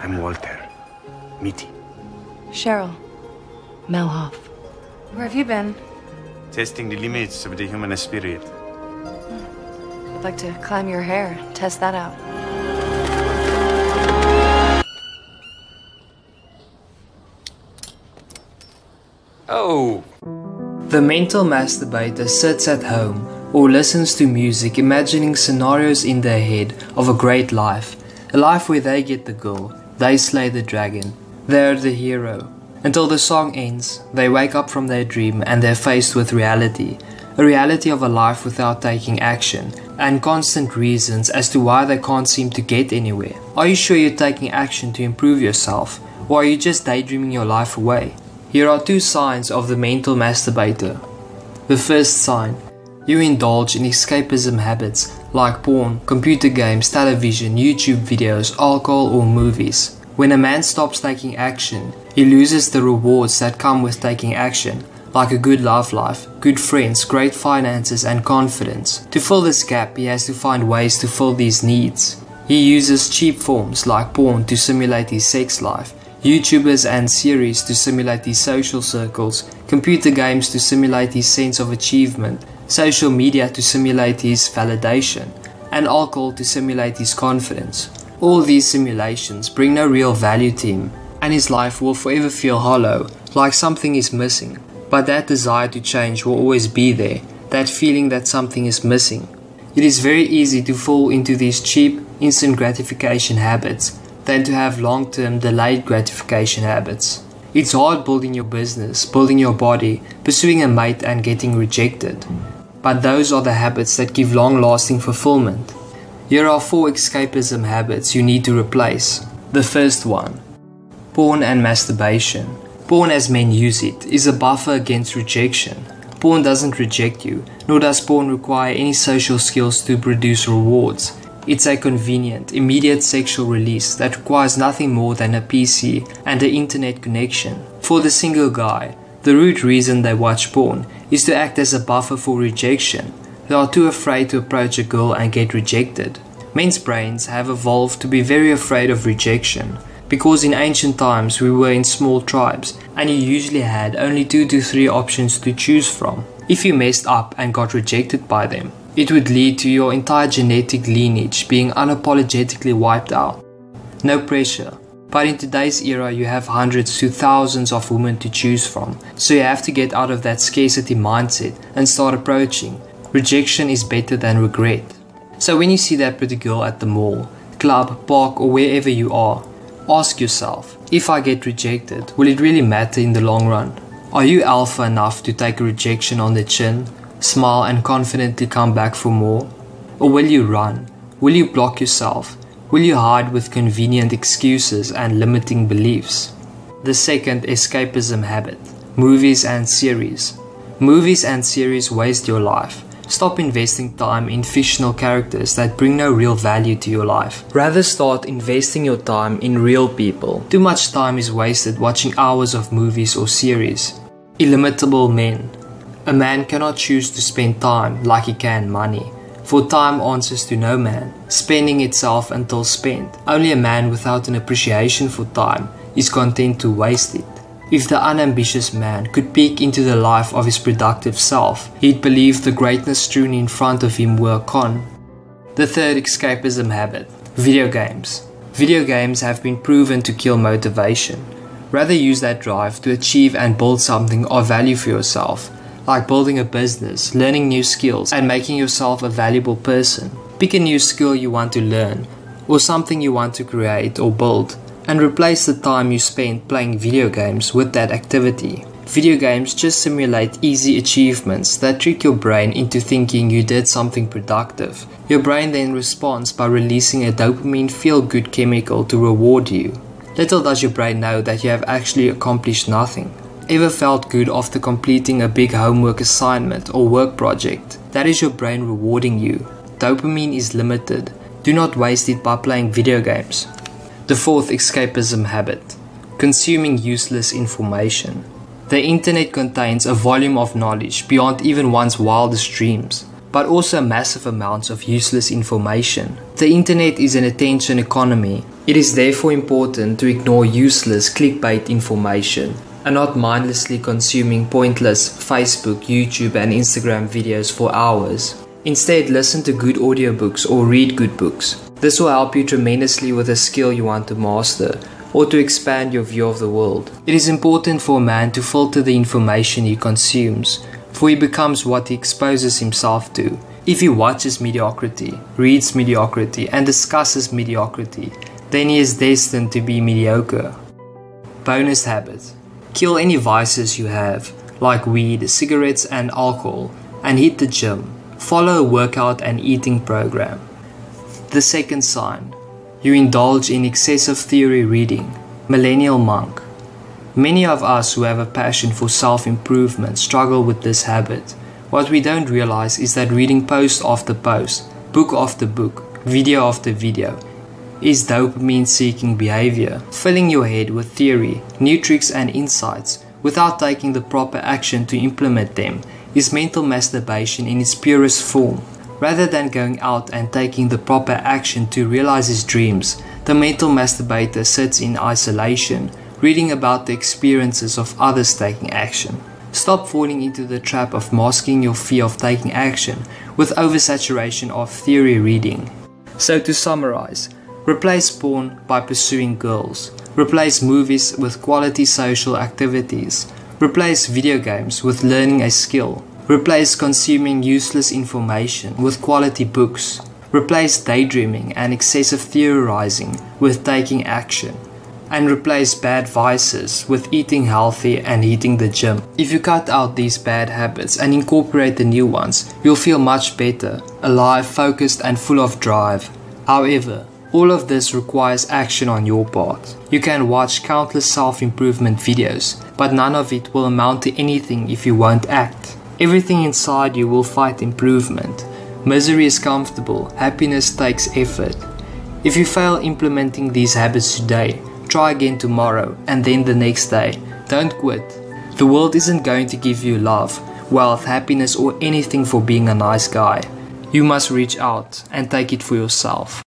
I'm Walter. Mitty. Cheryl. Melhoff. Where have you been? Testing the limits of the human spirit. I'd like to climb your hair, test that out. Oh! The mental masturbator sits at home or listens to music, imagining scenarios in their head of a great life. A life where they get the girl, they slay the dragon, they're the hero. Until the song ends, they wake up from their dream and they're faced with reality. A reality of a life without taking action, and constant reasons as to why they can't seem to get anywhere. Are you sure you're taking action to improve yourself, or are you just daydreaming your life away? Here are 2 signs of the mental masturbator. The first sign: you indulge in escapism habits like porn, computer games, television, YouTube videos, alcohol or movies. When a man stops taking action, he loses the rewards that come with taking action, like a good love life, good friends, great finances and confidence. To fill this gap, he has to find ways to fill these needs. He uses cheap forms like porn to simulate his sex life, YouTubers and series to simulate his social circles, computer games to simulate his sense of achievement, social media to simulate his validation, and alcohol to simulate his confidence. All these simulations bring no real value to him, and his life will forever feel hollow, like something is missing. But that desire to change will always be there, that feeling that something is missing. It is very easy to fall into these cheap, instant gratification habits than to have long-term delayed gratification habits. It's hard building your business, building your body, pursuing a mate and getting rejected. But those are the habits that give long-lasting fulfillment. Here are 4 escapism habits you need to replace. The first one: porn and masturbation. Porn, as men use it, is a buffer against rejection. Porn doesn't reject you, nor does porn require any social skills to produce rewards. It's a convenient, immediate sexual release that requires nothing more than a PC and an internet connection. For the single guy, the root reason they watch porn is to act as a buffer for rejection. They are too afraid to approach a girl and get rejected. Men's brains have evolved to be very afraid of rejection, because in ancient times we were in small tribes and you usually had only 2 to 3 options to choose from. If you messed up and got rejected by them, it would lead to your entire genetic lineage being unapologetically wiped out. No pressure, but in today's era you have hundreds to thousands of women to choose from, so you have to get out of that scarcity mindset and start approaching. Rejection is better than regret. So when you see that pretty girl at the mall, club, park or wherever you are, ask yourself, if I get rejected, will it really matter in the long run? Are you alpha enough to take a rejection on the chin, smile and confidently come back for more? Or will you run? Will you block yourself? Will you hide with convenient excuses and limiting beliefs? The second escapism habit: movies and series. Movies and series waste your life. Stop investing time in fictional characters that bring no real value to your life. Rather start investing your time in real people. Too much time is wasted watching hours of movies or series. Illimitable men. A man cannot choose to spend time like he can money, for time answers to no man, spending itself until spent. Only a man without an appreciation for time is content to waste it. If the unambitious man could peek into the life of his productive self, he'd believe the greatness strewn in front of him were a con. The third escapism habit: video games. Video games have been proven to kill motivation. Rather use that drive to achieve and build something of value for yourself, like building a business, learning new skills, and making yourself a valuable person. Pick a new skill you want to learn, or something you want to create or build, and replace the time you spend playing video games with that activity. Video games just simulate easy achievements that trick your brain into thinking you did something productive. Your brain then responds by releasing a dopamine feel-good chemical to reward you. Little does your brain know that you have actually accomplished nothing. Ever felt good after completing a big homework assignment or work project? That is your brain rewarding you. Dopamine is limited. Do not waste it by playing video games. The fourth escapism habit: consuming useless information. The internet contains a volume of knowledge beyond even one's wildest dreams. but also massive amounts of useless information. The internet is an attention economy. It is therefore important to ignore useless clickbait information and not mindlessly consuming pointless Facebook, YouTube and Instagram videos for hours. Instead, listen to good audiobooks or read good books. This will help you tremendously with a skill you want to master or to expand your view of the world. It is important for a man to filter the information he consumes, for he becomes what he exposes himself to. If he watches mediocrity, reads mediocrity and discusses mediocrity, then he is destined to be mediocre. Bonus habit. Kill any vices you have, like weed, cigarettes and alcohol, and hit the gym. Follow a workout and eating program. The second sign. You indulge in excessive theory reading. Millennial monk. Many of us who have a passion for self-improvement struggle with this habit. What we don't realize is that reading post after post, book after book, video after video, is dopamine-seeking behavior, filling your head with theory, new tricks and insights without taking the proper action to implement them is mental masturbation in its purest form. Rather than going out and taking the proper action to realize his dreams, the mental masturbator sits in isolation, reading about the experiences of others taking action. Stop falling into the trap of masking your fear of taking action with oversaturation of theory reading. So to summarize, replace porn by pursuing girls. Replace movies with quality social activities. Replace video games with learning a skill. Replace consuming useless information with quality books. Replace daydreaming and excessive theorizing with taking action. And replace bad vices with eating healthy and hitting the gym. If you cut out these bad habits and incorporate the new ones, you'll feel much better, alive, focused and full of drive. However, all of this requires action on your part. You can watch countless self-improvement videos, but none of it will amount to anything if you won't act. Everything inside you will fight improvement. Misery is comfortable, happiness takes effort. If you fail implementing these habits today, try again tomorrow and then the next day. Don't quit. The world isn't going to give you love, wealth, happiness or anything for being a nice guy. You must reach out and take it for yourself.